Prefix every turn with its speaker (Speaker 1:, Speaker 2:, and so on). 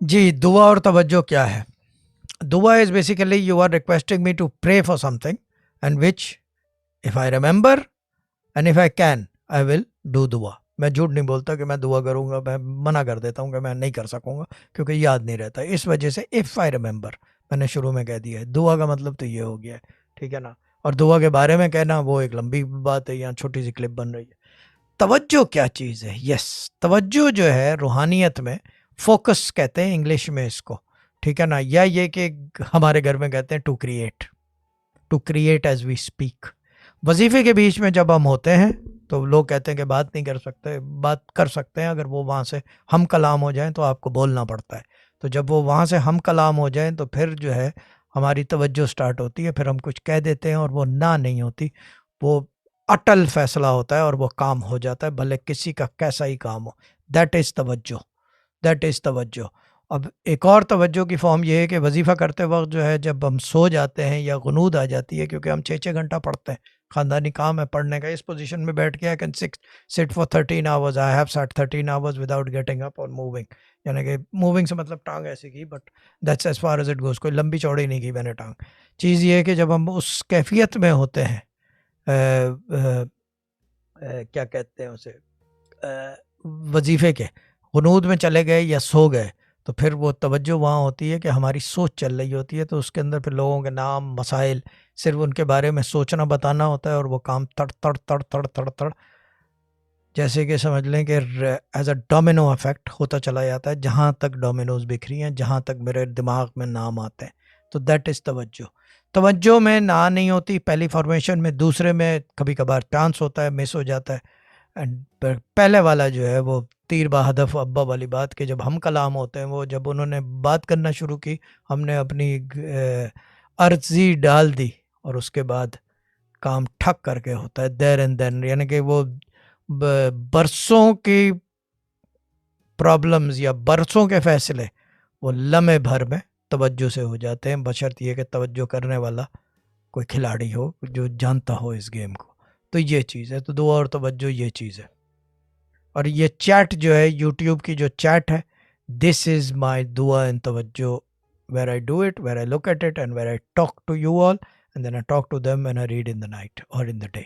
Speaker 1: جی، دعا اور توجہ کیا ہے؟ دعا is basically you are requesting me to pray for something and which if I remember and if I can I will do دعا. میں جھوٹ نہیں بولتا کہ میں دعا کروں گا. میں منع کر دیتا ہوں کہ میں نہیں کر سکوں گا کیونکہ یاد نہیں رہتا. اس وجہ سے اف آئی ریمبر میں نے شروع میں کہہ دیا ہے. دعا کا مطلب تو یہ ہو گیا ہے, ٹھیک ہے نا. اور دعا کے بارے میں کہنا وہ ایک لمبی بات ہے, یہاں چھوٹی سی کلپ بن رہی ہے. توجہ کیا چیز ہے؟ یس, توجہ جو ہے روحانیت میں فوکس کہتے ہیں انگلش میں اس کو, ٹھیک ہے نا. یا یہ کہ ہمارے گھر میں کہتے ہیں to create as we speak. وظیفے کے بیچ میں جب ہم ہوتے ہیں تو لوگ کہتے ہیں کہ بات نہیں کر سکتے. بات کر سکتے ہیں اگر وہ وہاں سے ہم کلام ہو جائیں تو آپ کو بولنا پڑتا ہے. تو جب وہ وہاں سے ہم کلام ہو جائیں تو پھر جو ہے ہماری توجہ سٹارٹ ہوتی ہے. پھر ہم کچھ کہہ دیتے ہیں اور وہ نہ نہیں ہوتی, وہ اٹل فیصلہ ہوتا ہے اور وہ کام ہو جاتا ہے, بھلے کسی کا کیسا ہی کام ہو. دیٹ از توجہ, دیٹ از توجہ. اب ایک اور توجہ کی فارم یہ ہے کہ وظیفہ کرتے وقت جو ہے جب ہم سو جاتے ہیں یا غنود آ جاتی ہے, کیونکہ ہم 6 گھنٹہ پڑھتے ہیں, خاندانی کام ہے پڑھنے کا. اس پوزیشن میں بیٹھ کے I can sit for 13 hours. I have sat 13 hours without getting up or moving. یعنی کہ موونگ سے مطلب ٹانگ ایسی کی, but that's as far as it goes. کوئی لمبی چوڑی نہیں کی میں نے ٹانگ. چیز یہ ہے کہ جب ہم اس کیفیت میں ہوتے ہیں, کیا کہتے ہیں اسے, وظیفے کے غنود میں چلے گئے یا سو گئے, تو پھر وہ توجہ وہاں ہوتی ہے کہ ہماری سوچ چل رہی ہوتی ہے. تو اس کے اندر پھر لوگوں کے نام, مسائل, صرف ان کے بارے میں سوچنا بتانا ہوتا ہے, اور وہ کام تڑ تڑ تڑ تڑ تڑ تڑ جیسے کہ سمجھ لیں کہ ایز اے ڈومینو افیکٹ ہوتا چلا جاتا ہے. جہاں تک ڈومینوز بکھری ہیں, جہاں تک میرے دماغ میں نام آتے ہیں, تو دیٹ از توجہ. توجہ میں نہ نہیں ہوتی پہلی فارمیشن میں, دوسرے میں کبھی کبھار چانس ہوتا ہے, مس ہو جاتا ہے. پہلے والا جو ہے وہ تیر بہدف ابا والی بات, کہ جب ہم کلام ہوتے ہیں, وہ جب انہوں نے بات کرنا شروع کی, ہم نے اپنی عرضی ڈال دی, اور اس کے بعد کام ٹھک کر کے ہوتا ہے دیر اینڈ دین. یعنی کہ وہ برسوں کی پرابلمز یا برسوں کے فیصلے وہ لمحے بھر میں توجہ سے ہو جاتے ہیں, بشرط یہ کہ توجہ کرنے والا کوئی کھلاڑی ہو جو جانتا ہو اس گیم کو. تو یہ چیز ہے. تو دعا اور توجہ یہ چیز ہے. اور یہ چیٹ جو ہے, یوٹیوب کی جو چیٹ ہے, دس از مائی دعا اینڈ توجہ, where I do it, where I look at it, and where I talk to you all, and then I talk to them when I read in the night or in the day.